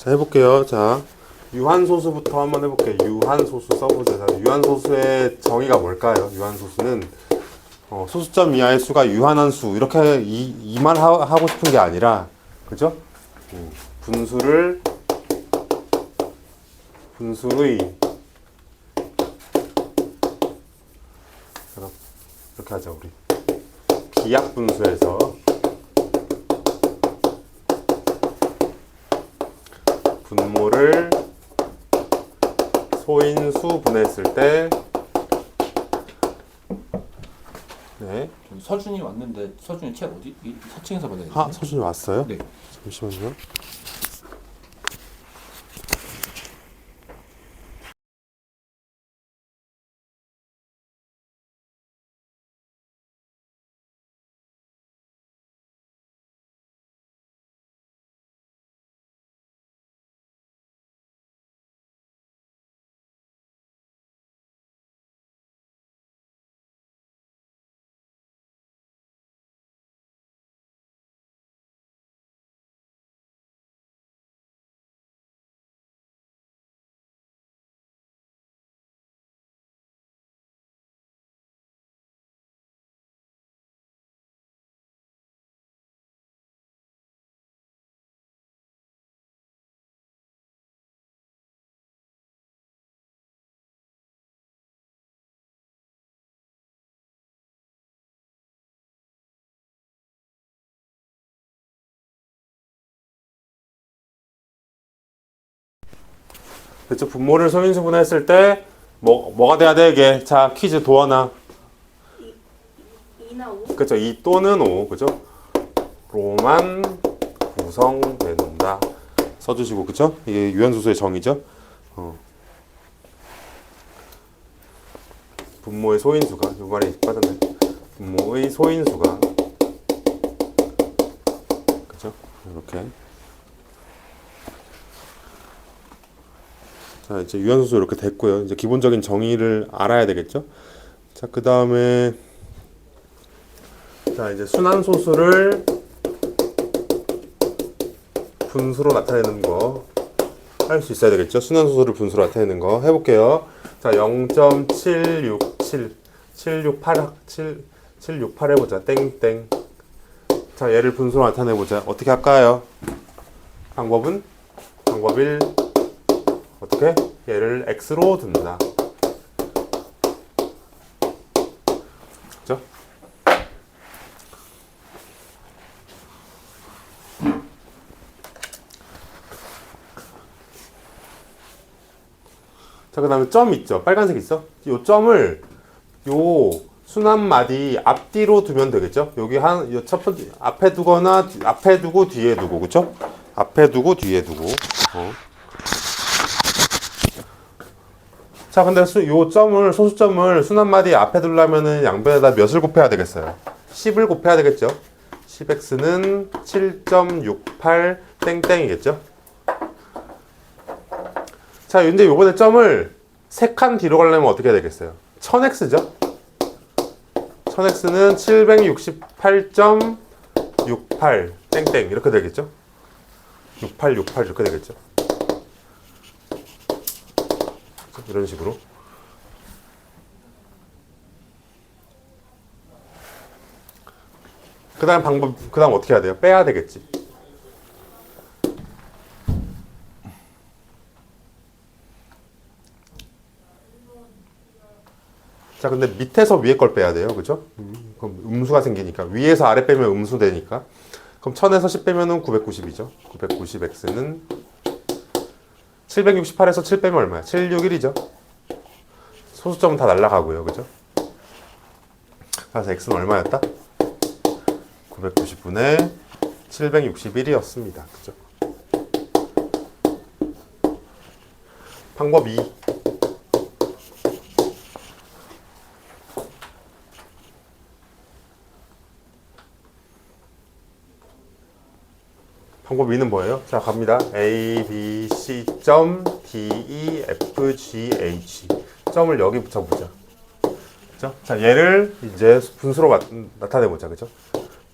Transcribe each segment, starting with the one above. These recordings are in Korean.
자, 해볼게요. 자, 유한소수부터 한번 해볼게요. 유한소수 써보자. 유한소수의 정의가 뭘까요? 유한소수는 소수점 이하의 수가 유한한 수 이렇게 이만 하고 싶은 게 아니라, 그죠? 분수의 이렇게 하자. 우리 비약 분수에서 분모를 소인수 분해했을 때, 네. 서준이 왔는데 서준이 책 어디? 4층에서 받아야 되나? 서준이 왔어요? 네. 잠시만요. 그쵸? 분모를 소인수 분해했을 때 뭐가 돼야 돼 이게? 자, 퀴즈 도하나. 2나 5? 그쵸? 2 또는 5, 그죠? 로만 구성된다. 써주시고, 그쵸? 이게 유한소수의 정의죠? 분모의 소인수가, 요 말이 빠졌네. 분모의 소인수가, 그죠? 이렇게. 자, 이제 유한소수 이렇게 됐고요. 이제 기본적인 정의를 알아야 되겠죠? 자, 그 다음에, 자, 이제 순환소수를 분수로 나타내는 거 할 수 있어야 되겠죠? 순환소수를 분수로 나타내는 거 해볼게요. 자, 0.767, 768 해보자. 땡땡. 자, 얘를 분수로 나타내보자. 어떻게 할까요? 방법 1. 어떻게? 얘를 x로 둔다. 그죠? 자, 그 다음에 점 있죠? 빨간색 있어? 요 점을 요 순환마디 앞뒤로 두면 되겠죠? 여기 요 첫 번째 앞에 두거나 앞에 두고 뒤에 두고, 그쵸? 앞에 두고 뒤에 두고. 자, 근데 요 점을, 소수점을 순환마디 앞에 두려면은 양변에다 몇을 곱해야 되겠어요? 10을 곱해야 되겠죠? 10x는 7.68 땡땡이겠죠? 자, 근데 요번에 점을 3칸 뒤로 가려면 어떻게 해야 되겠어요? 1000x죠? 1000x는 768.68 땡땡 이렇게 되겠죠? 68 이렇게 되겠죠? 이런 식으로. 그 다음 어떻게 해야 돼요? 빼야 되겠지. 자, 근데 밑에서 위에 걸 빼야 돼요. 그죠? 그럼 음수가 생기니까. 위에서 아래 빼면 음수 되니까. 그럼 1000에서 10 빼면은 990이죠. 990x는 768에서 7 빼면 얼마야? 761이죠. 소수점은 다 날라가고요. 그죠? 그래서 x는 얼마였다? 990분의 761이었습니다. 그죠? 방법 2. 방법 2는 뭐예요? 자, 갑니다. A, B, C, D, E, F, G, H. 점을 여기 붙여보자. 그죠? 자, 얘를 이제 분수로 나타내보자. 그죠?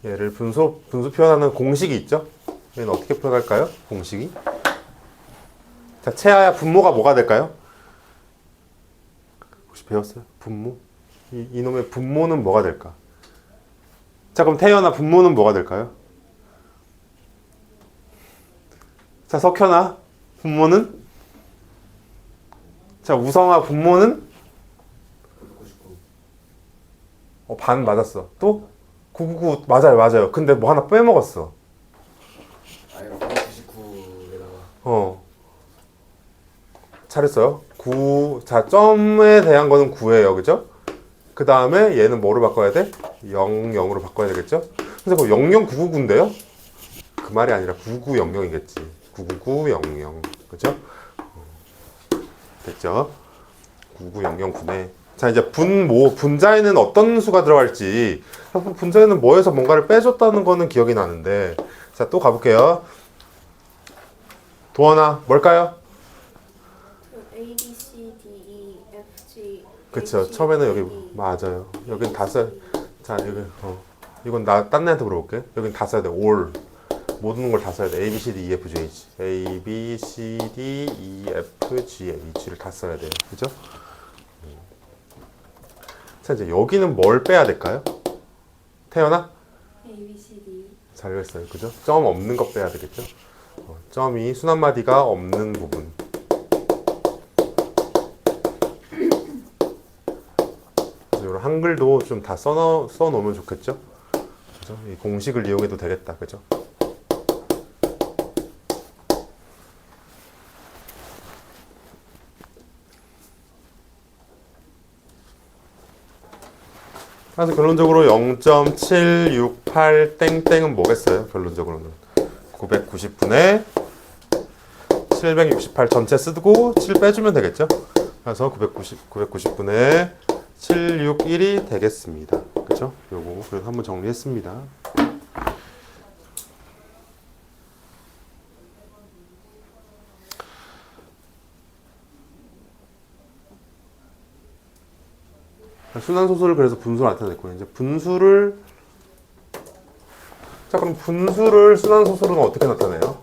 얘를 분수 표현하는 공식이 있죠? 얘는 어떻게 표현할까요? 공식이? 자, 채아야 분모가 뭐가 될까요? 혹시 배웠어요? 분모? 이놈의 분모는 뭐가 될까? 자, 그럼 태연아 분모는 뭐가 될까요? 자, 석현아 분모는? 자, 우성아 분모는? 반 맞았어. 또? 999 맞아요. 근데 뭐 하나 빼먹었어. 아이가 999에다가 잘했어요. 9. 자, 점에 대한 거는 9예요. 그죠? 그 다음에 얘는 뭐로 바꿔야 돼? 00으로 바꿔야 되겠죠? 근데 그 00999인데요? 그 말이 아니라 9900이겠지. 99900. 그죠? 됐죠? 99009네. 자, 이제 분자에는 어떤 수가 들어갈지. 분자에는 뭐에서 뭔가를 빼줬다는 거는 기억이 나는데. 자, 또 가볼게요. 도원아, 뭘까요? A, B, C, D, E, F, G. 그쵸. 처음에는 여기, 맞아요. 여긴 다 써야, 자, 여기, 이건 딴 애한테 물어볼게. 여긴 다 써야 돼. all. 모든 걸 다 써야 돼. A, B, C, D, E, F, G, H. A, B, C, D, E, F, G, H를 다 써야 돼요. 그죠? 자, 이제 여기는 뭘 빼야 될까요? 태연아? A, B, C, D. 잘했어요. 그죠? 점 없는 거 빼야 되겠죠? 점이 순한마디가 없는 부분. 그래서 이런 한글도 좀 다 써놓으면 좋겠죠? 그죠? 이 공식을 이용해도 되겠다. 그죠? 그래서 결론적으로 0.768 땡땡은 뭐겠어요? 결론적으로는 990분의 768 전체 쓰고 7 빼주면 되겠죠? 그래서 990분의 761이 되겠습니다. 그렇죠? 요거 그래서 한번 정리했습니다. 순환소수를 그래서 분수로 나타냈고요. 이제 분수를, 자, 그럼 분수를 순환소수로는 어떻게 나타내요?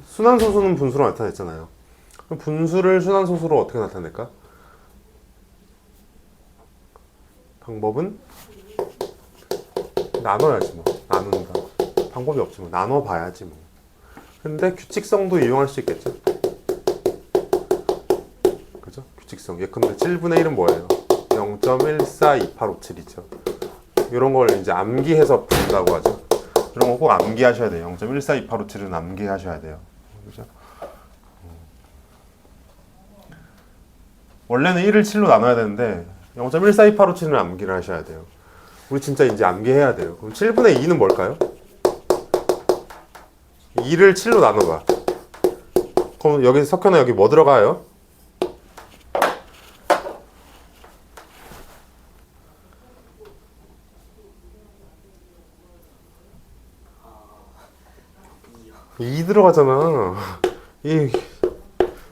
순환소수는 분수로 나타냈잖아요. 그럼 분수를 순환소수로 어떻게 나타낼까? 방법은 나눠야지 뭐. 나눈다. 방법이 없지 뭐. 나눠봐야지 뭐. 근데 규칙성도 이용할 수 있겠죠? 그죠? 규칙성. 예컨대 7분의 1은 뭐예요? 0.142857이죠. 이런 걸 이제 암기해서 푼다고 하죠. 이런 거 꼭 암기하셔야 돼요. 0.142857은 암기하셔야 돼요. 그죠? 원래는 1을 7로 나눠야 되는데 0.142857은 암기를 하셔야 돼요. 우리 진짜 이제 암기해야 돼요. 그럼 7분의 2는 뭘까요? 2를 7로 나눠봐. 그럼 여기 석현아 여기 뭐 들어가요? 이 들어가잖아. 이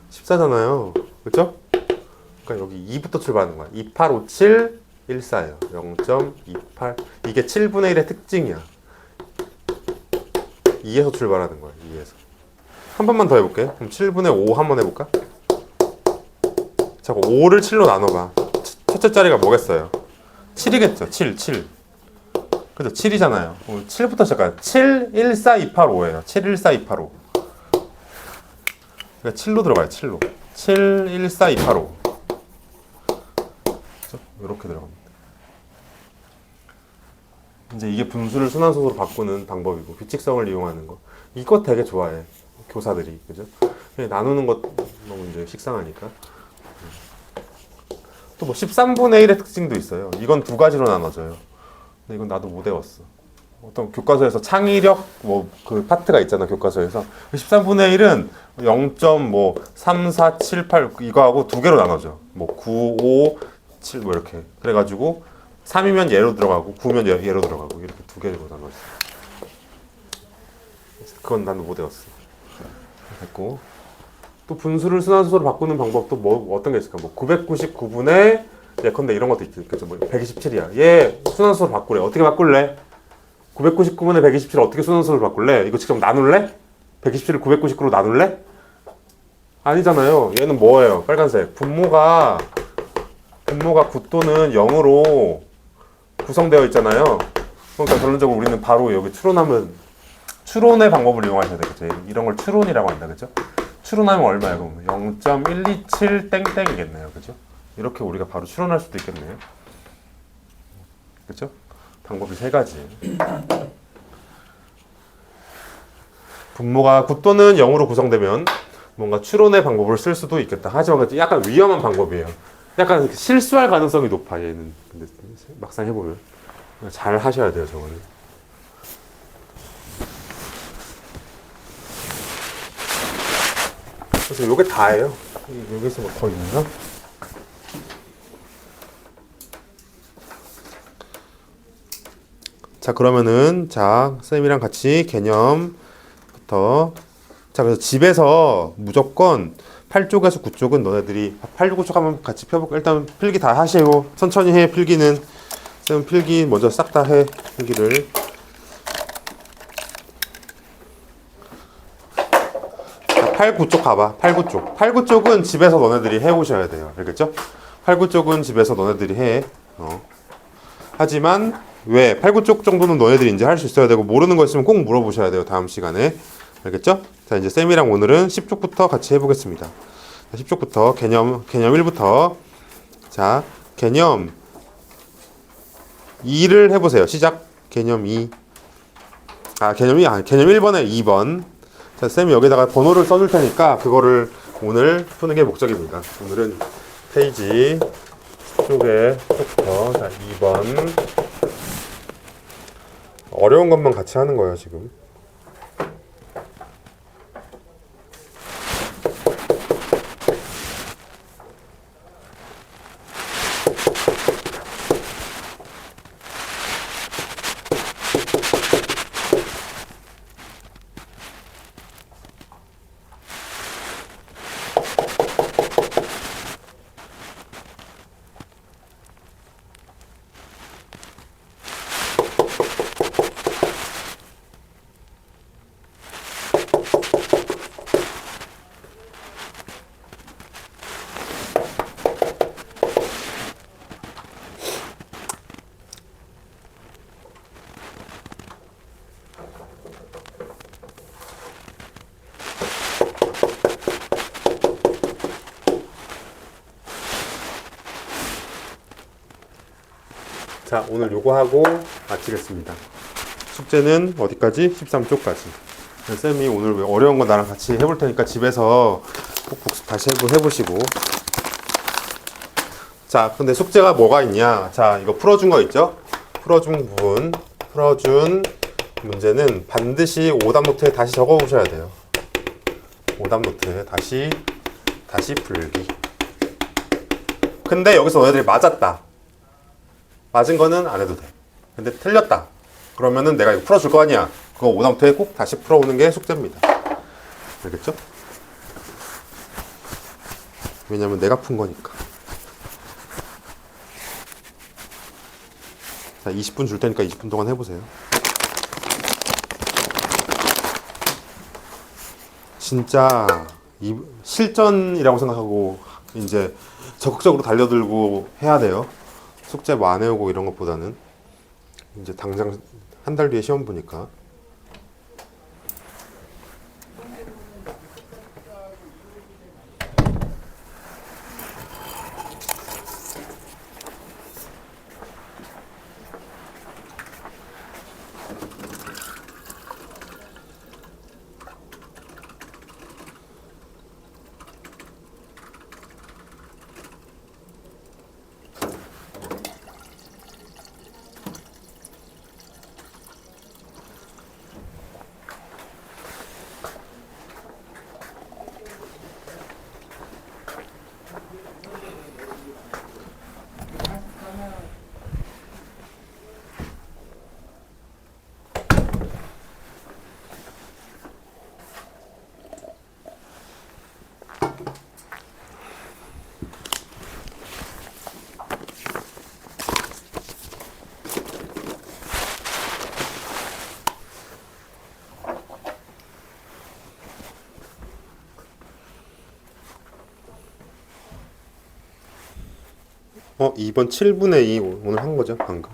14잖아요. 그쵸? 그러니까 여기 2부터 출발하는 거야. 2857 14예요. 0.28. 이게 7분의 1의 특징이야. 2에서 출발하는 거야. 2에서. 한 번만 더 해볼게. 그럼 7분의 5 한번 해볼까? 자, 5를 7로 나눠봐. 첫째 자리가 뭐겠어요? 7이겠죠. 7. 그죠? 7이잖아요. 7부터 시작해요. 7, 1, 4, 2, 8, 5예요. 7, 1, 4, 2, 8, 5. 그러니까 7로 들어가요. 7로. 7, 1, 4, 2, 8, 5. 그죠? 이렇게 들어갑니다. 이제 이게 분수를 순환소수로 바꾸는 방법이고 규칙성을 이용하는 거. 이거 되게 좋아해. 교사들이. 그죠? 나누는 것 너무 이제 식상하니까. 또 뭐 13분의 1의 특징도 있어요. 이건 두 가지로 나눠져요. 근데 이건 나도 못 외웠어. 어떤 교과서에서 창의력 뭐 그 파트가 있잖아. 교과서에서 13분의 1은 0.3478 이거하고 두 개로 나눠져. 뭐 9, 5, 7 뭐 이렇게. 그래가지고 3이면 얘로 들어가고 9면 얘로 들어가고 이렇게 두 개로 나눠져. 그건 나도 못 외웠어. 됐고. 또 분수를 순환소수로 바꾸는 방법도 뭐 어떤 게 있을까? 뭐 999분의 예컨대 이런 것도 있겠죠. 뭐 127이야. 얘 순환소수로 바꾸래. 어떻게 바꿀래? 999분의 127을 어떻게 순서를 바꿀래? 이거 직접 나눌래? 127을 999로 나눌래? 아니잖아요. 얘는 뭐예요? 빨간색. 분모가 9 또는 0으로 구성되어 있잖아요. 그러니까 결론적으로 우리는 바로 여기 추론의 방법을 이용하셔야 되겠죠. 이런 걸 추론이라고 한다. 그죠? 추론하면 얼마예요? 그럼 0.127 땡땡이겠네요. 그죠? 이렇게 우리가 바로 추론할 수도 있겠네요. 그죠? 방법이 세 가지. 분모가 9 또는 0으로 구성되면 뭔가 추론의 방법을 쓸 수도 있겠다. 하지만 약간 위험한 방법이에요. 약간 실수할 가능성이 높아, 얘는. 근데 막상 해보면. 잘 하셔야 돼요, 저거는. 그래서 요게 다예요. 여기서 뭐 더 있나? 자, 그러면은, 자, 쌤이랑 같이 개념부터. 자, 그래서 집에서 무조건 8쪽에서 9쪽은 너네들이 8, 9쪽 한번 같이 펴볼까? 일단 필기 다 하시고, 천천히 해, 필기는. 쌤 필기 먼저 싹 다 해, 필기를. 자, 8, 9쪽 가봐. 8, 9쪽. 8, 9쪽은 집에서 너네들이 해오셔야 돼요. 알겠죠? 8, 9쪽은 집에서 너네들이 해. 하지만, 왜? 8, 9쪽 정도는 너네들이 이제 할 수 있어야 되고, 모르는 거 있으면 꼭 물어보셔야 돼요. 다음 시간에. 알겠죠? 자, 이제 쌤이랑 오늘은 10쪽부터 같이 해보겠습니다. 10쪽부터 개념 1부터. 자, 개념 2를 해보세요. 시작. 개념 2. 개념 1번에 2번. 자, 쌤이 여기다가 번호를 써줄 테니까 그거를 오늘 푸는 게 목적입니다. 오늘은 페이지 쪽부터. 자, 2번. 어려운 것만 같이 하는 거예요, 지금. 자, 오늘 요거 하고 마치겠습니다. 숙제는 어디까지? 13쪽까지. 쌤이 오늘 왜 어려운 거 나랑 같이 해볼 테니까 집에서 꼭 복습 다시 해보시고. 자, 근데 숙제가 뭐가 있냐? 자, 이거 풀어준 거 있죠? 풀어준 부분, 풀어준 문제는 반드시 오답 노트에 다시 적어 오셔야 돼요. 오답 노트에 다시 풀기. 근데 여기서 너희들이 맞았다. 맞은 거는 안 해도 돼. 근데 틀렸다. 그러면은 내가 이거 풀어줄 거 아니야. 그거 오답노트에 꼭 다시 풀어오는 게 숙제입니다. 알겠죠? 왜냐면 내가 푼 거니까. 자, 20분 줄 테니까 20분 동안 해보세요. 진짜 실전이라고 생각하고 이제 적극적으로 달려들고 해야 돼요. 숙제 뭐 안 해오고 이런 것보다는 이제 당장 한 달 뒤에 시험 보니까. 2번 7분의 2 오늘 한 거죠, 방금.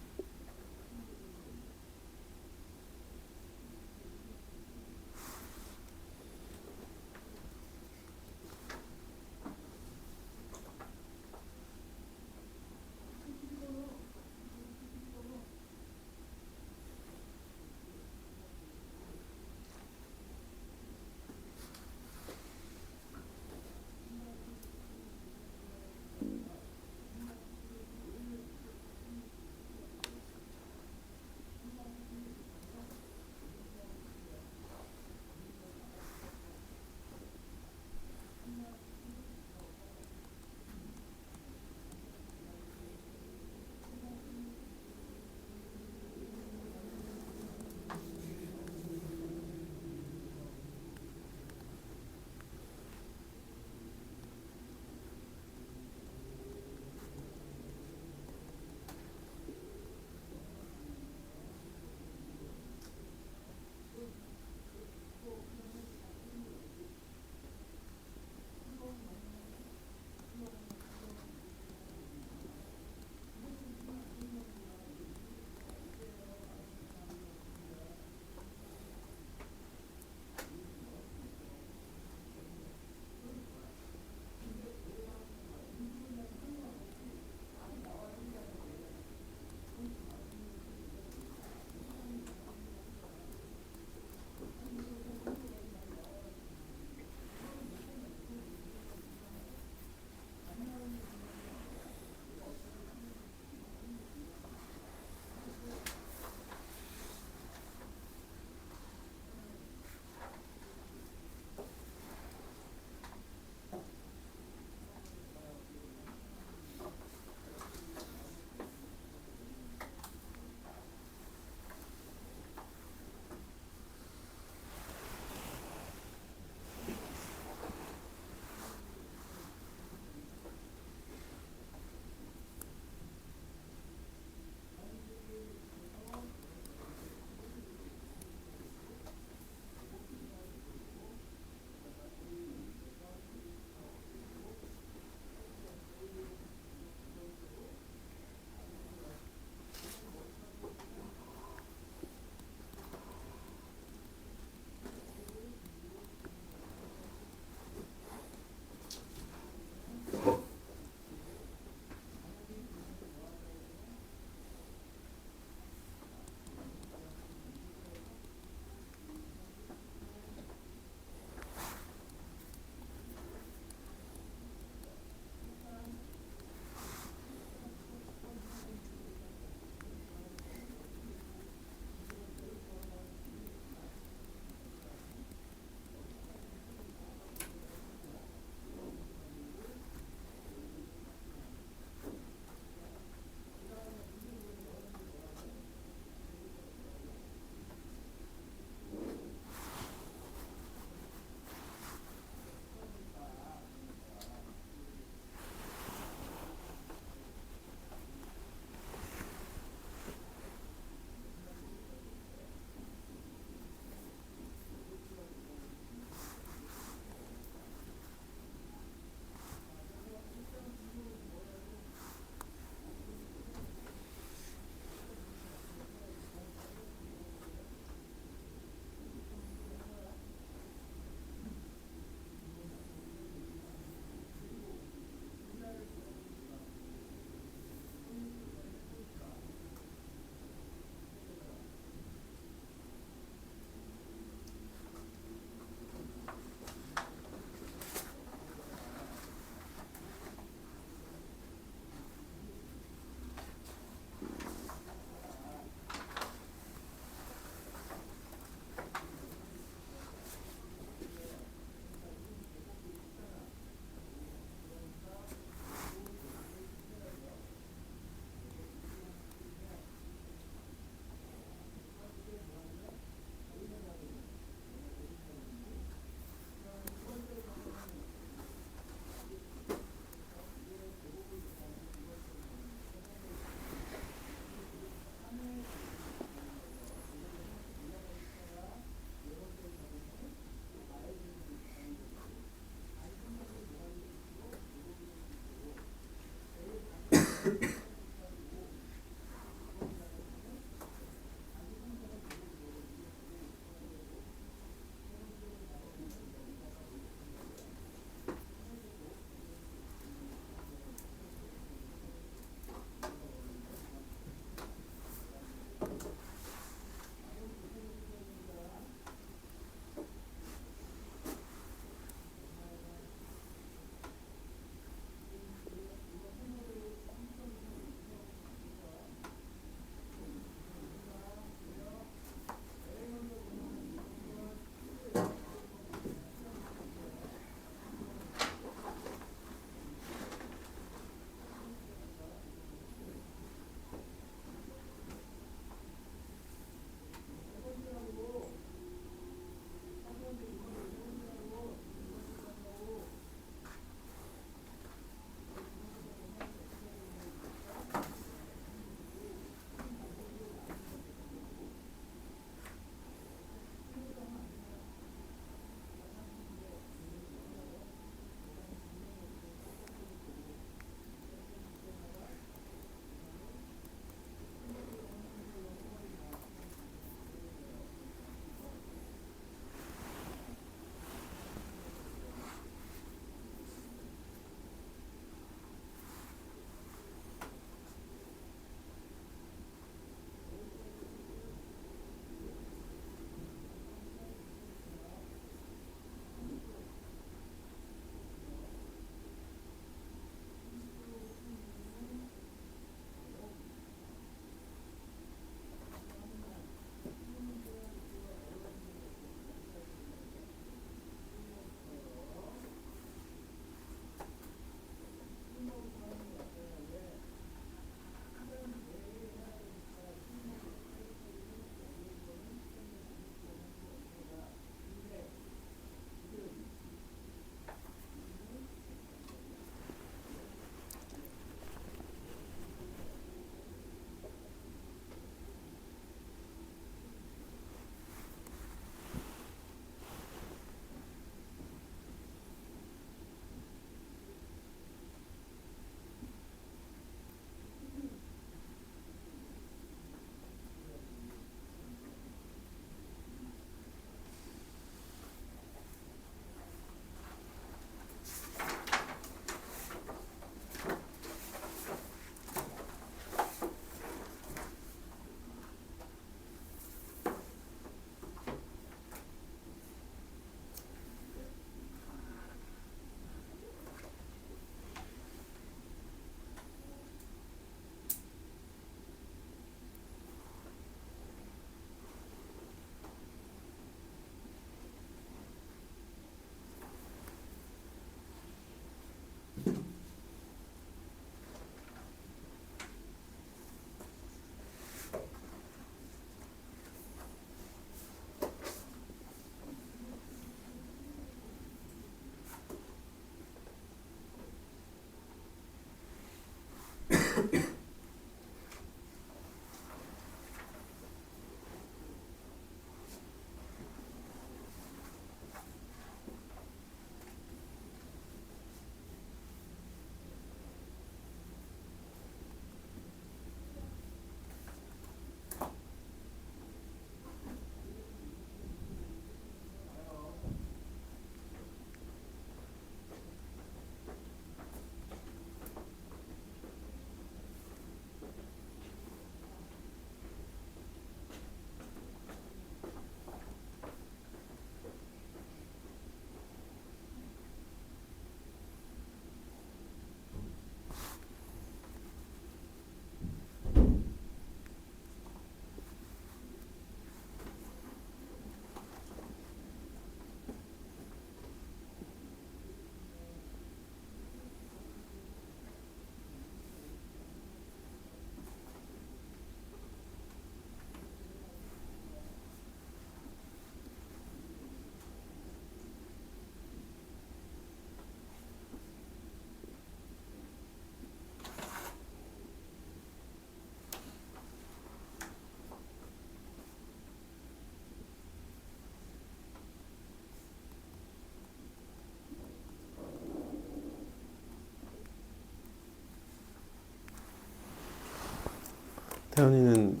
태연이는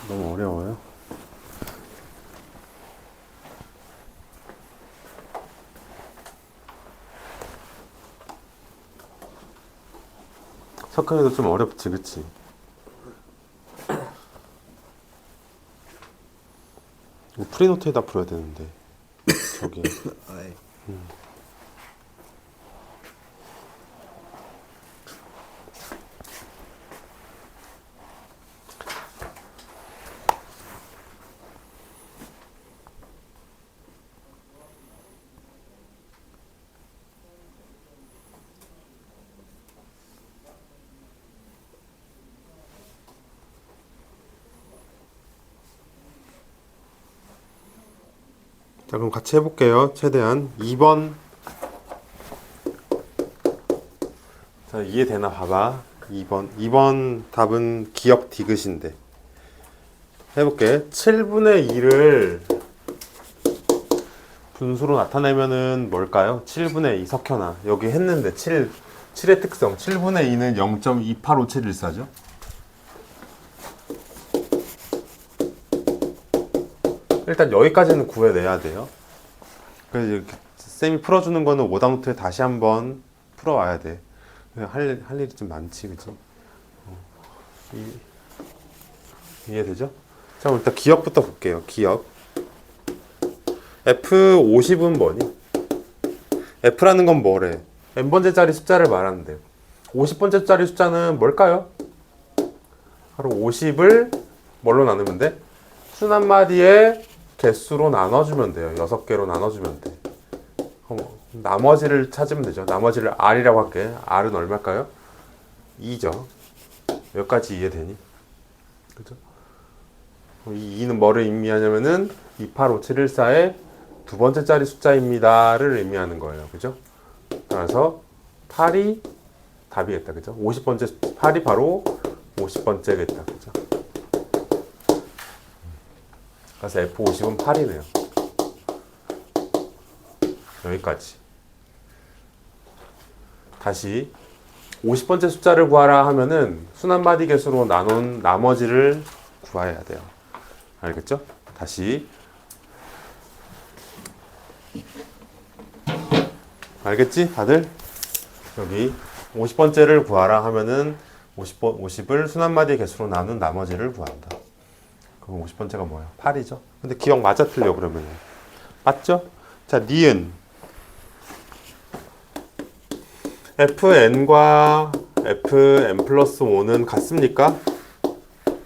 너무 어려워요. 석현이도 좀 어렵지, 그치? 이거 프리노트에다 풀어야 되는데 저기 아이. 자, 그럼 같이 해볼게요. 최대한 2번. 자, 이해되나 봐봐. 2번 답은 기억 디귿인데 해볼게. 7분의 2를 분수로 나타내면은 뭘까요? 7분의 2 석현아. 여기 했는데 7의 특성 7분의 2는 0.285714죠. 일단 여기까지는 구해내야 돼요. 그래서 이렇게 쌤이 풀어주는 거는 오답노트에 다시 한번 풀어와야 돼. 할 일이 좀 많지, 그치? 이해되죠? 자, 그럼 일단 기억부터 볼게요. 기억. F50은 뭐니? F라는 건 뭐래? n번째짜리 숫자를 말하는데 50번째짜리 숫자는 뭘까요? 바로 50을 뭘로 나누면 돼? 순 한 마디의 개수로 나눠주면 돼요. 6개로 나눠주면 돼. 나머지를 찾으면 되죠. 나머지를 R이라고 할게. R은 얼마일까요? 2죠. 여기까지 이해되니? 그죠? 이 2는 뭐를 의미하냐면은 285714의 두 번째짜리 숫자입니다를 의미하는 거예요. 그죠? 따라서 8이 답이겠다. 그죠? 50번째 8이 바로 50번째겠다. 그죠? 그래서 F50은 8이네요. 여기까지. 다시 50번째 숫자를 구하라 하면은 순한마디 개수로 나눈 나머지를 구해야 돼요. 알겠죠? 다시. 알겠지? 다들? 여기 50번째를 구하라 하면은 50을 순한마디 개수로 나눈 나머지를 구한다. 그럼 50번째가 뭐야? 8이죠? 근데 기억 맞아 틀려 그러면 맞죠? 자, 니은 fn과 fn 플러스 5는 같습니까?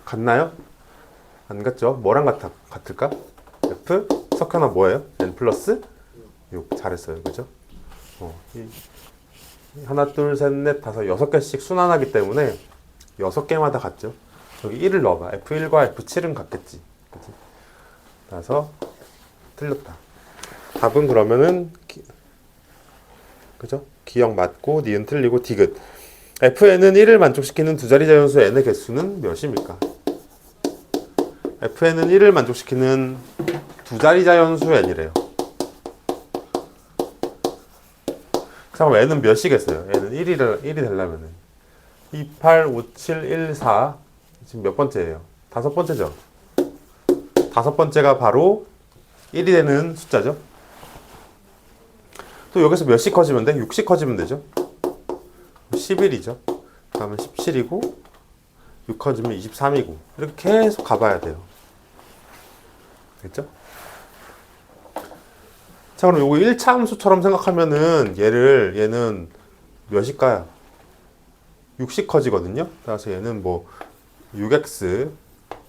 같나요? 안 같죠? 뭐랑 같을까? f 석현아 뭐예요? n 플러스 6 잘했어요. 그죠? 하나 둘 셋 넷 다섯 6개씩 순환하기 때문에 6개마다 같죠? 여기 1을 넣어봐. F1과 F7은 같겠지. 그치? 그래서 틀렸다. 답은 그러면은 그죠? 기억 맞고 니은 틀리고 디귿. FN은 1을 만족시키는 두 자리 자연수 n의 개수는 몇입니까? FN은 1을 만족시키는 두 자리 자연수 n이래요. 잠깐만, n은 몇이겠어요? n은 1이 되려면은 2, 8, 5, 7, 1, 4 지금 몇 번째예요? 5번째죠? 5번째가 바로 1이 되는 숫자죠? 또 여기서 몇씩 커지면 돼? 6씩 커지면 되죠? 11이죠? 그 다음에 17이고 6 커지면 23이고 이렇게 계속 가봐야 돼요. 됐죠? 자, 그럼 요거 1차 함수처럼 생각하면은 얘는 몇일까요? 6씩 커지거든요? 따라서 얘는 뭐 6x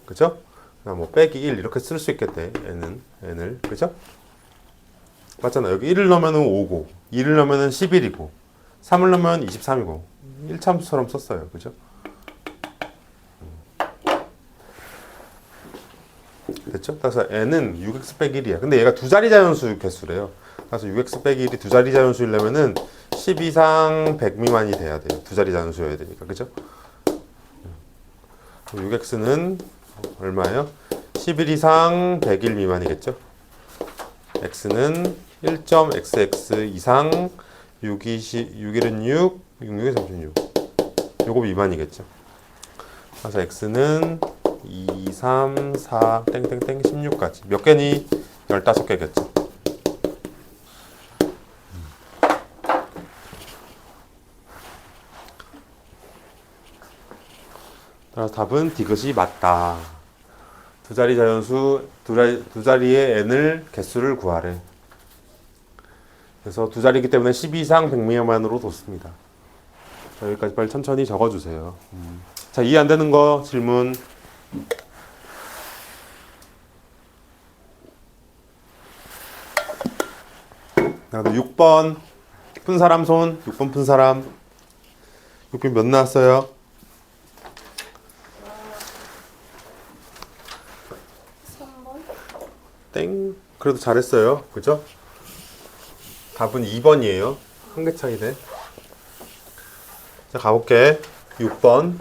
그죠? 뭐 빼기 1 이렇게 쓸 수 있겠대. n을 그죠? 맞잖아. 여기 1을 넣으면 5고 2를 넣으면 11이고 3을 넣으면 23이고 1참수처럼 썼어요. 그죠? 됐죠? 따라서 n은 6x 빼기 1이야. 근데 얘가 두 자리 자연수 개수래요. 그래서 6x 빼기 1이 두 자리 자연수이려면은 10 이상 100 미만이 돼야 돼요. 두 자리 자연수여야 되니까. 그죠? 6x는 얼마예요? 11 이상 101 미만이겠죠? x는 1.xx 이상 6, 1은 6, 6, 6은 36. 요거 미만이겠죠? 그래서 x는 2, 3, 4, 땡땡땡 16까지. 몇 개니? 15개겠죠. 따라서 답은 디귿이 맞다. 두 자리 자연수, 두 자리의 n을 개수를 구하래. 그래서 두 자리이기 때문에 12 이상 100 미만으로 뒀습니다. 자, 여기까지 빨리 천천히 적어주세요. 자, 이해 안 되는 거 질문. 자, 6번 푼 사람 손. 6번 푼 사람. 6번 몇 나왔어요? 3번. 땡. 그래도 잘했어요. 그죠? 답은 2번이에요. 한 개 차이네. 자, 가볼게. 6번.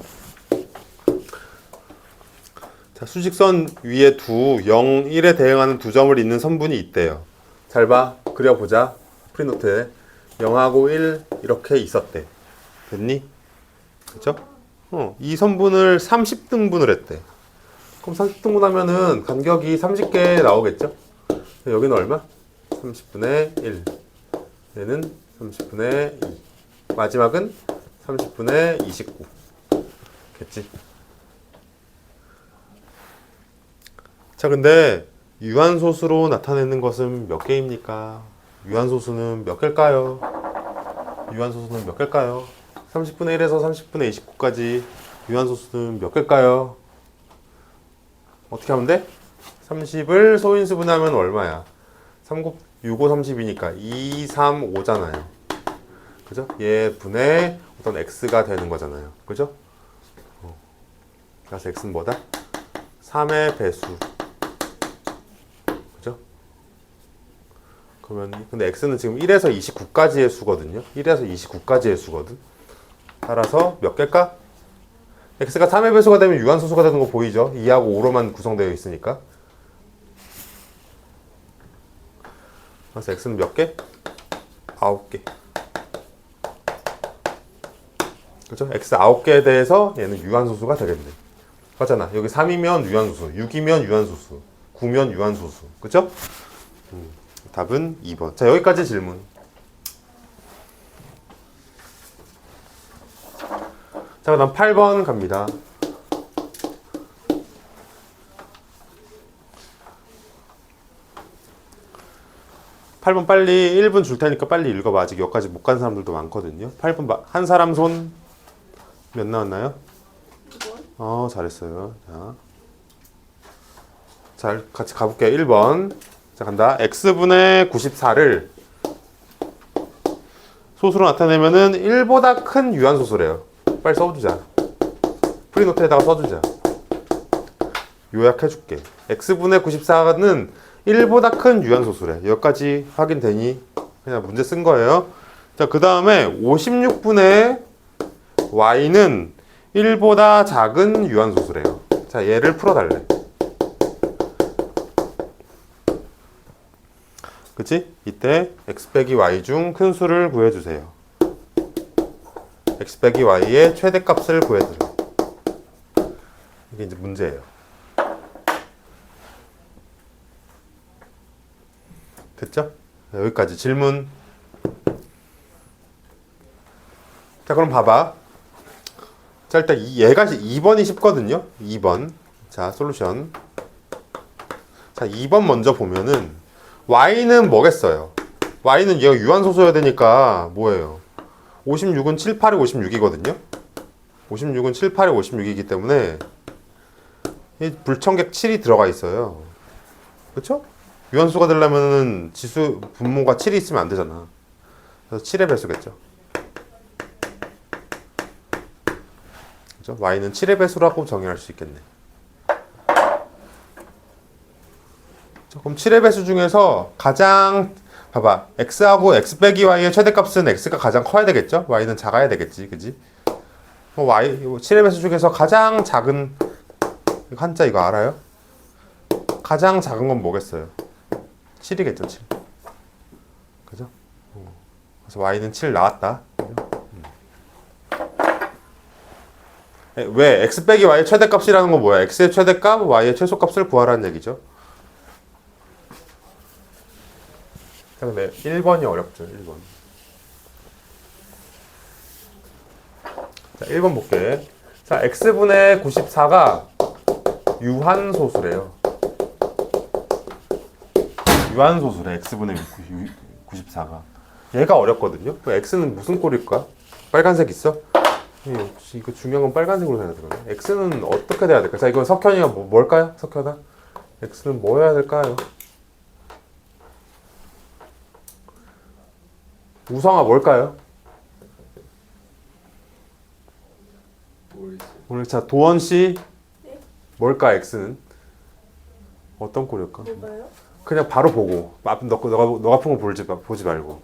자, 수직선 위에 0, 1에 대응하는 두 점을 잇는 선분이 있대요. 잘 봐. 그려보자. 프린노트에. 0하고 1 이렇게 있었대. 됐니? 그죠? 이 선분을 30등분을 했대. 그럼 30등분 하면은 간격이 30개 나오겠죠? 여기는 얼마? 30분의 1. 얘는 30분의 2. 마지막은 30분의 29. 겠지? 자, 근데 유한소수로 나타내는 것은 몇 개입니까? 유한소수는 몇 개일까요? 유한소수는 몇 개일까요? 30분의 1에서 30분의 29까지 유한소수는 몇 개일까요? 어떻게 하면 돼? 30을 소인수분하면 얼마야? 3, 6, 5, 30이니까 2, 3, 5잖아요. 그죠? 얘 분의 어떤 x가 되는 거잖아요. 그죠? 그래서 x는 뭐다? 3의 배수. 그죠? 그러면 근데 x는 지금 1에서 29까지의 수거든요. 1에서 29까지의 수거든. 따라서 몇 개일까? x가 3의 배수가 되면 유한소수가 되는 거 보이죠? 2하고 5로만 구성되어 있으니까. 그래서 x는 몇 개? 9개. 그죠? x 9개에 대해서 얘는 유한소수가 되겠네. 맞잖아. 여기 3이면 유한소수, 6이면 유한소수, 9면 유한소수. 그죠? 답은 2번. 자, 여기까지 질문. 자, 그다음 8번 갑니다. 8번 빨리 1분 줄 테니까 빨리 읽어봐. 아직 여기까지 못 간 사람들도 많거든요. 8번 한 사람 손 몇 나왔나요? 2번. 잘했어요. 자, 같이 가볼게요. 1번. 자, 간다. x분의 94를 소수로 나타내면은 1보다 큰 유한소수래요. 빨리 써주자. 프리노트에다가 써주자. 요약해줄게. x분의 94는 1보다 큰 유한소수래. 여기까지 확인되니? 그냥 문제 쓴 거예요. 자, 그 다음에 56분의 y는 1보다 작은 유한소수래요. 자, 얘를 풀어달래. 그치? 이때 x 빼기 y 중 큰 수를 구해주세요. x 빼기 y의 최대값을 구해주세요. 이게 이제 문제예요. 됐죠? 여기까지 질문. 자, 그럼 봐봐. 자, 일단 얘가 2번이 쉽거든요. 2번. 자, 솔루션. 자, 2번 먼저 보면은 y는 뭐겠어요? y는 얘가 유한소수여야 되니까 뭐예요? 56은 7, 8이 56이거든요. 56은 7, 8이 56이기 때문에 이 불청객 7이 들어가 있어요. 그렇죠? 유한수가 되려면은 지수 분모가 7이 있으면 안 되잖아. 그래서 7의 배수겠죠. 그죠? y는 7의 배수라고 정의할 수 있겠네. 자, 그럼 7의 배수 중에서 가장 봐봐. x하고 x 빼기 y의 최대값은 x가 가장 커야 되겠죠? y는 작아야 되겠지. 그지? y 7의 배수 중에서 가장 작은 한자 이거 알아요? 가장 작은 건 뭐겠어요? 7이겠죠, 7. 그죠? 그래서 y는 7 나왔다. 왜? x 빼기 y의 최대값이라는 건 뭐야? x의 최대값, y의 최소값을 구하라는 얘기죠. 자, 근데 1번이 어렵죠. 1번. 자, 1번 볼게. 자, x분의 94가 유한소수래요. 유한소수래. x분의 94가. 얘가 어렵거든요. x는 무슨 꼴일까? 빨간색 있어? 이거 중요한 건 빨간색으로 해야 되거든요. x는 어떻게 돼야 될까? 자, 이건 석현이가 뭘까요? 석현아? x는 뭐 해야 될까요? 우성아 뭘까요? 모르겠어요. 오늘 자 도원 씨 네? 뭘까 x는 어떤 꼴일까? 뭐가요? 그냥 바로 보고 앞 너가 푼 거 보지 말고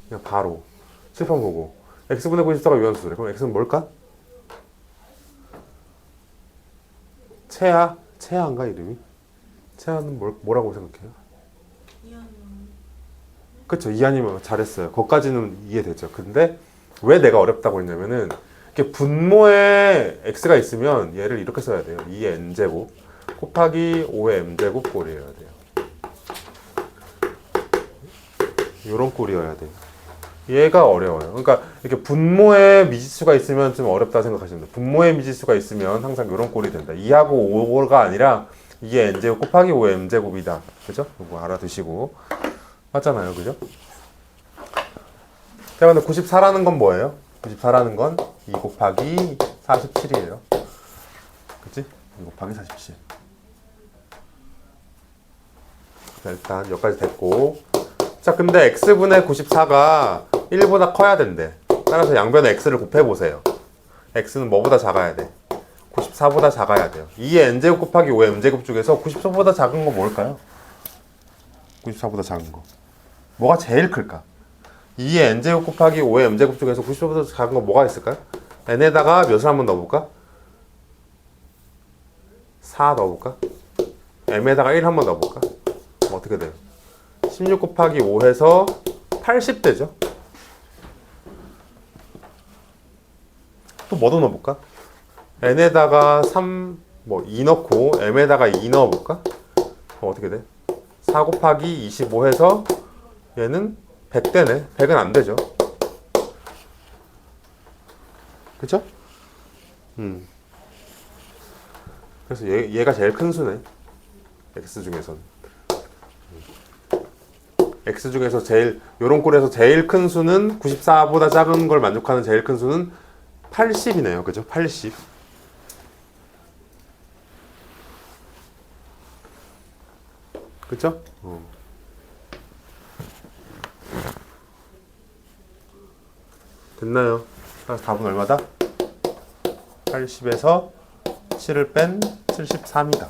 그냥 바로 칠판 보고 x분의 94가 유한수래. 그럼 x는 뭘까? 채아인가 이름이? 채아는 뭐라고 생각해요? 그쵸, 이하님은 잘했어요. 거기까지는 이해되죠. 근데 왜 내가 어렵다고 했냐면은 이렇게 분모에 x가 있으면 얘를 이렇게 써야 돼요. 2의 n제곱 곱하기 5의 m제곱 꼴이어야 돼요. 요런 꼴이어야 돼요. 얘가 어려워요. 그러니까 이렇게 분모에 미지수가 있으면 좀 어렵다 생각하시면 돼요. 분모에 미지수가 있으면 항상 요런 꼴이 된다. 2하고 5가 아니라 2의 n제곱 곱하기 5의 m제곱이다. 그죠? 이거 알아두시고. 맞잖아요. 그죠? 자, 근데 94라는 건 뭐예요? 94라는 건 2 곱하기 47이에요. 그치? 2 곱하기 47. 자, 일단 여기까지 됐고. 자, 근데 x분의 94가 1보다 커야 된대. 따라서 양변에 x를 곱해보세요. x는 뭐보다 작아야 돼? 94보다 작아야 돼요. 2의 n제곱 곱하기 5의 m제곱 중에서 94보다 작은 거 뭘까요? 94보다 작은 거. 뭐가 제일 클까? 2의 n제곱 곱하기 5의 m제곱 중에서 94보다 작은 거 뭐가 있을까요? n에다가 몇을 한번 넣어볼까? 4 넣어볼까? m에다가 1 한번 넣어볼까? 그럼 어떻게 돼요? 16 곱하기 5 해서 80 되죠? 또 뭐도 넣어볼까? n에다가 2 넣고 m에다가 2 넣어볼까? 그럼 어떻게 돼? 4 곱하기 25 해서 얘는 100 되네. 100은 안 되죠. 그쵸? 그래서 얘가 제일 큰 수네. x 중에서는. x 중에서 요런 꼴에서 제일 큰 수는 94보다 작은 걸 만족하는 제일 큰 수는 80이네요. 그죠? 80. 그쵸? 됐나요? 그래서 답은 얼마다? 80에서 7을 뺀 73이다.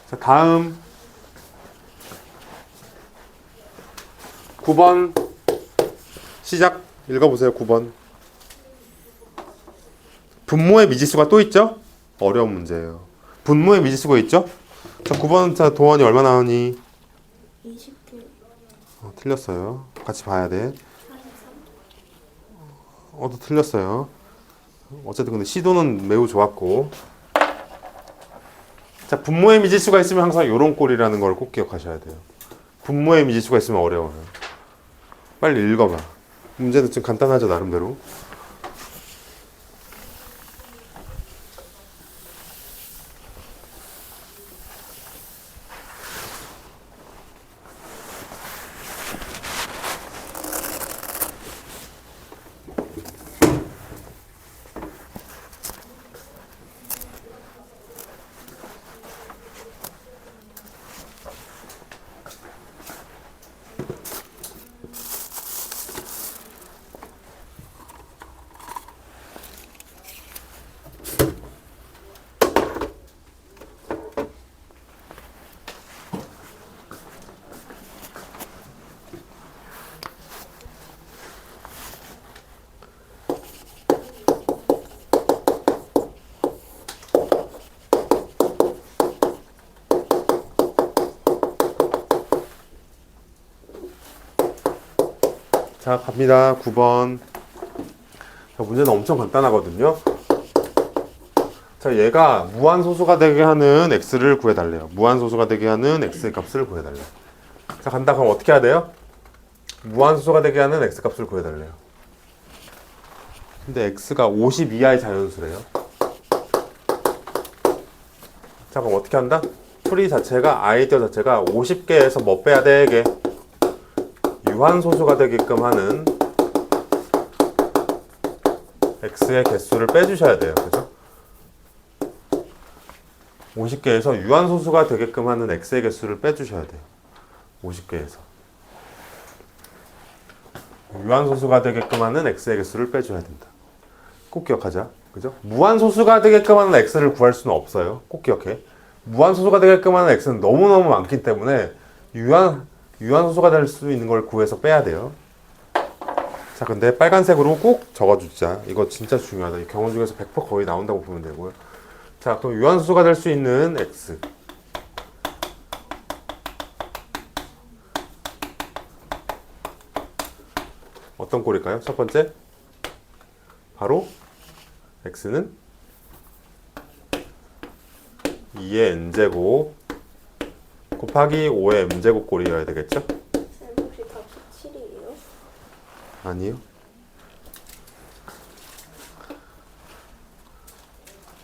자, 다음 9번 시작 읽어보세요. 9번 분모의 미지수가 또 있죠? 어려운 문제예요. 분모의 미지수가 있죠? 자, 9번 자 도원이 얼마 나오니? 20개. 틀렸어요. 같이 봐야 돼. 또 틀렸어요. 어쨌든 근데 시도는 매우 좋았고. 자, 분모의 미지수가 있으면 항상 요런 꼴이라는 걸 꼭 기억하셔야 돼요. 분모의 미지수가 있으면 어려워요. 빨리 읽어봐. 문제는 좀 간단하죠, 나름대로. 자, 갑니다. 9번. 자, 문제는 엄청 간단하거든요. 자, 얘가 무한소수가 되게 하는 x를 구해달래요. 무한소수가 되게 하는 x 값을 구해달래요. 자, 간다. 그럼 어떻게 해야 돼요? 무한소수가 되게 하는 x 값을 구해달래요. 근데 x가 50 이하의 자연수래요. 자, 그럼 어떻게 한다? 풀이 자체가, 아이디어 자체가 50개에서 뭐 빼야 되게? 유한소수가 되게끔 하는 x의 개수를 빼주셔야 돼요. 그죠? 50개에서 유한소수가 되게끔 하는 x의 개수를 빼주셔야 돼요. 50개에서. 유한소수가 되게끔 하는 x의 개수를 빼줘야 된다. 꼭 기억하자. 그죠? 무한소수가 되게끔 하는 x를 구할 수는 없어요. 꼭 기억해. 무한소수가 되게끔 하는 x는 너무너무 많기 때문에 유한소수가 될 수 있는 걸 구해서 빼야 돼요. 자, 근데 빨간색으로 꼭 적어주자. 이거 진짜 중요하다. 이 경원 중에서 100% 거의 나온다고 보면 되고요. 자, 그럼 유한소수가 될 수 있는 x. 어떤 꼴일까요? 첫 번째, 바로 x는 2의 n제곱 곱하기 5의 m제곱 꼴이어야 되겠죠? 쌤 혹시 답이 7이에요? 아니요.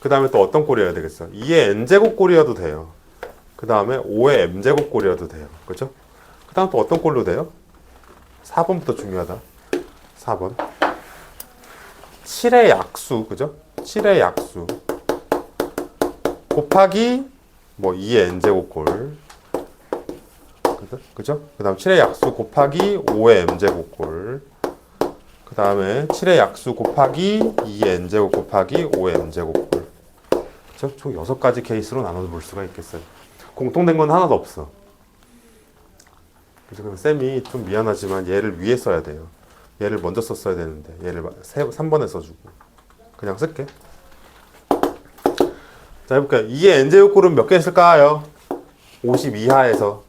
그 다음에 또 어떤 꼴이어야 되겠어? 2의 n제곱 꼴이어도 돼요. 그 다음에 5의 m제곱 꼴이어도 돼요. 그죠? 그 다음 또 어떤 꼴로 돼요? 4번부터 중요하다. 4번. 7의 약수, 그죠? 7의 약수 곱하기 뭐 2의 n제곱 꼴, 그죠? 그 다음 7의 약수 곱하기 5의 m제곱 꼴, 그 다음에 7의 약수 곱하기 2의 n제곱 곱하기 5의 m제곱 꼴. 그죠? 총 6가지 케이스로 나눠볼 수가 있겠어요. 공통된 건 하나도 없어. 그래서 그럼 쌤이 좀 미안하지만 얘를 위에 써야 돼요. 얘를 먼저 썼어야 되는데 얘를 3번에 써주고 그냥 쓸게. 자, 해볼게요. 2의 n제곱 꼴은 몇 개 있을까요? 50 이하에서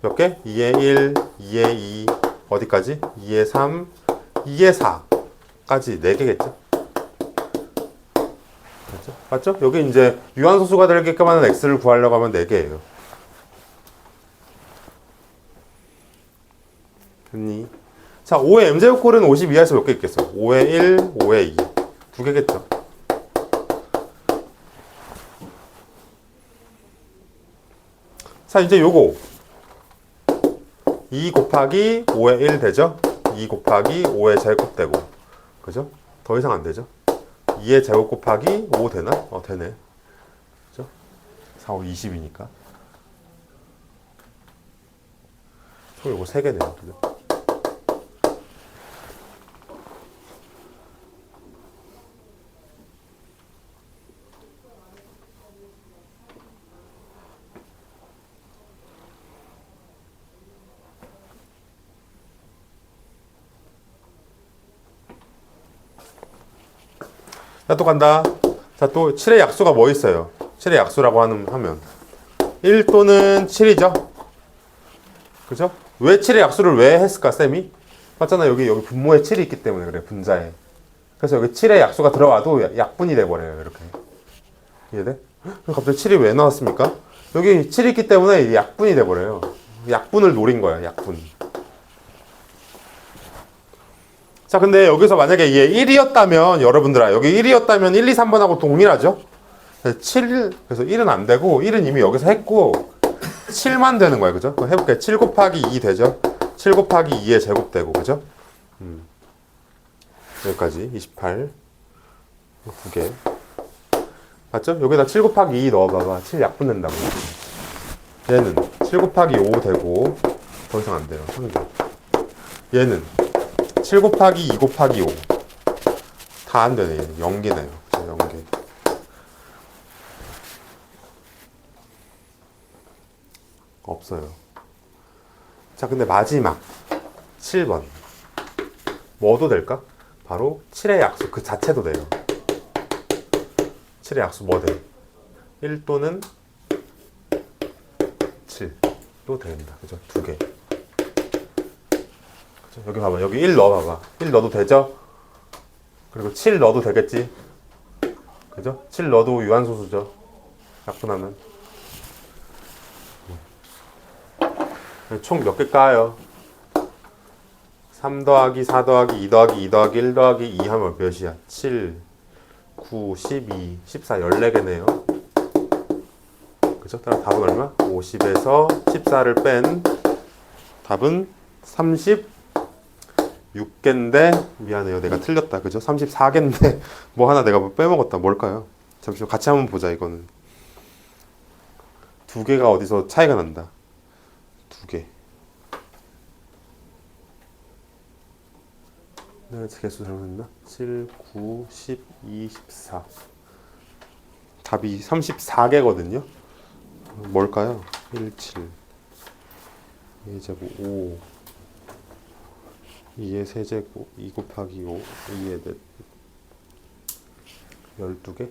몇 개? 2의 1, 2의 2, 어디까지? 2의 3, 2의 4까지 4개겠죠? 맞죠? 여기 이제 유한소수가 되게끔 하는 x를 구하려고 하면 4개예요. 됐니? 자, 5의 m제곱 꼴은 50 이하에서 몇 개 있겠어? 5의 1, 5의 2. 2개겠죠? 자, 이제 요거 2 곱하기 5의 1 되죠? 2 곱하기 5의 제곱 되고, 그죠? 더 이상 안 되죠? 2의 제곱 곱하기 5 되나? 되네. 그죠? 4, 5, 20이니까. 총 요거 3개네요. 그죠? 자, 또 간다. 자, 또 7의 약수가 뭐 있어요? 7의 약수라고 하면 1 또는 7이죠? 그죠? 왜 7의 약수를 왜 했을까, 쌤이? 맞잖아. 여기 분모에 7이 있기 때문에 그래, 분자에. 그래서 여기 7의 약수가 들어와도 약분이 돼버려요, 이렇게. 이해돼? 갑자기 7이 왜 나왔습니까? 여기 7이 있기 때문에 약분이 돼버려요. 약분을 노린 거야, 약분. 자, 근데 여기서 만약에 얘 1이었다면, 여러분들아, 여기 1이었다면 1, 2, 3번하고 동일하죠? 7, 그래서 1은 안 되고, 1은 이미 여기서 했고, 7만 되는 거예요, 그죠? 그럼 해볼게요. 7 곱하기 2 되죠? 7 곱하기 2의 제곱 되고, 그죠? 여기까지, 28. 2개. 맞죠? 여기다 7 곱하기 2 넣어봐봐. 7 약분 된다고. 얘는 7 곱하기 5 되고, 더 이상 안 돼요. 3개. 얘는 7 곱하기 2 곱하기 5. 다 안 되네. 0개네요. 0개. 없어요. 자, 근데 마지막 7번. 뭐도 될까? 바로 7의 약수 그 자체도 돼요. 7의 약수 뭐 돼? 1 또는 7도 됩니다. 그죠? 2개. 여기 봐봐. 여기 1 넣어봐봐. 1 넣어도 되죠? 그리고 7 넣어도 되겠지? 그죠? 7 넣어도 유한소수죠. 약분하면. 총 몇 개일까요? 3 더하기 4 더하기 2 더하기 2 더하기 1 더하기 2 하면 몇이야? 7, 9, 12, 14, 14개네요. 그죠? 따라 답은 얼마? 50에서 14를 뺀 답은 36개인데 미안해요. 내가 틀렸다. 그죠? 34개인데 뭐 하나 내가 빼먹었다. 뭘까요? 잠시만 같이 한번 보자. 이거는 두 개가 어디서 차이가 난다. 두 개. 내가 개수 잘못했나? 7, 9, 12, 14. 답이 34개거든요. 뭘까요? 1, 7 2제곱 5 2의 세제곱 2 곱하기 5 2의 넷 12개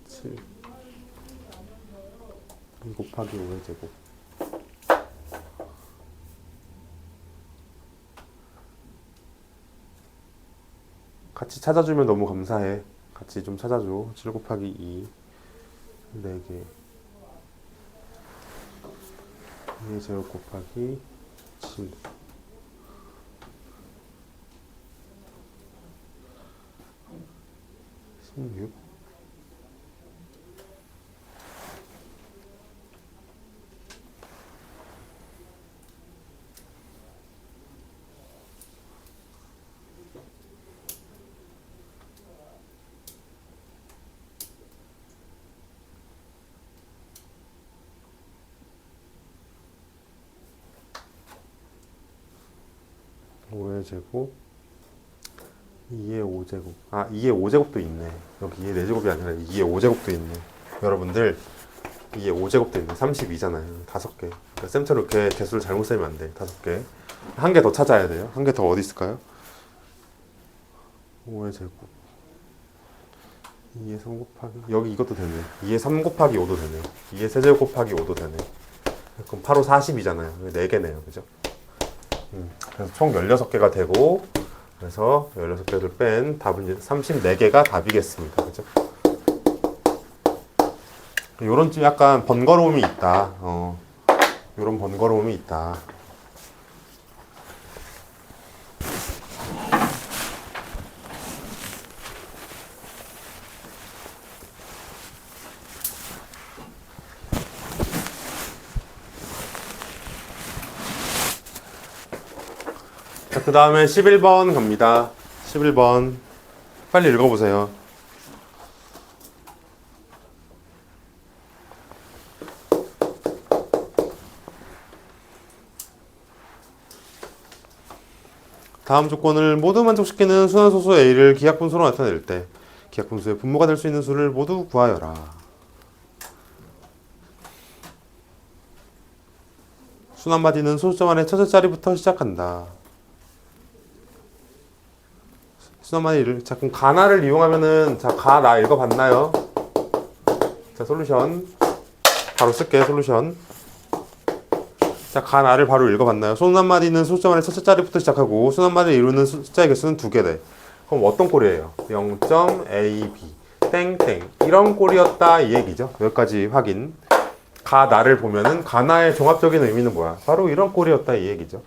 7 2 곱하기 5의 제곱 같이 찾아주면 너무 감사해. 같이 좀 찾아줘. 7 곱하기 2 4개 2의 제곱 곱하기 7 16 5의 제곱 2의 5제곱 2의 5제곱도 있네. 여기 2의 4제곱이 아니라 2의 5제곱도 있네. 여러분들 2의 5제곱도 있네. 32잖아요 5개. 그러니까 쌤처럼 이렇게 개수를 잘못 세면 안 돼. 5개. 한 개 더 찾아야 돼요. 한 개 더 어디 있을까요? 5의 제곱 2의 3 곱하기 여기 이것도 되네. 2의 3 곱하기 5도 되네. 2의 세제곱 곱하기 5도 되네. 그럼 8, 5, 40이잖아요 4개네요. 그죠? 그래서 총 16개가 되고 그래서 16개를 뺀 답은 이제 34개가 답이겠습니다. 그죠? 요런 좀 약간 번거로움이 있다. 요런 번거로움이 있다. 자, 그 다음에 11번 갑니다. 11번. 빨리 읽어보세요. 다음 조건을 모두 만족시키는 순환소수 A를 기하분수로 나타낼 때 기하분수의 분모가 될 수 있는 수를 모두 구하여라. 순환마디는 소수점 안에 첫째 자리부터 시작한다. 순환마디를 자 그럼 가나를 이용하면은 자 가 나 읽어봤나요? 자 솔루션 바로 쓸게 솔루션. 자 가나를 바로 읽어봤나요? 순환마디는 소수점 안에 첫째 자리부터 시작하고 순환마디를 이루는 숫자의 개수는 2개 돼. 그럼 어떤 꼴이에요? 0.ab 땡땡 이런 꼴이었다 이 얘기죠. 여기까지 확인. 가나를 보면은 가나의 종합적인 의미는 뭐야? 바로 이런 꼴이었다 이 얘기죠.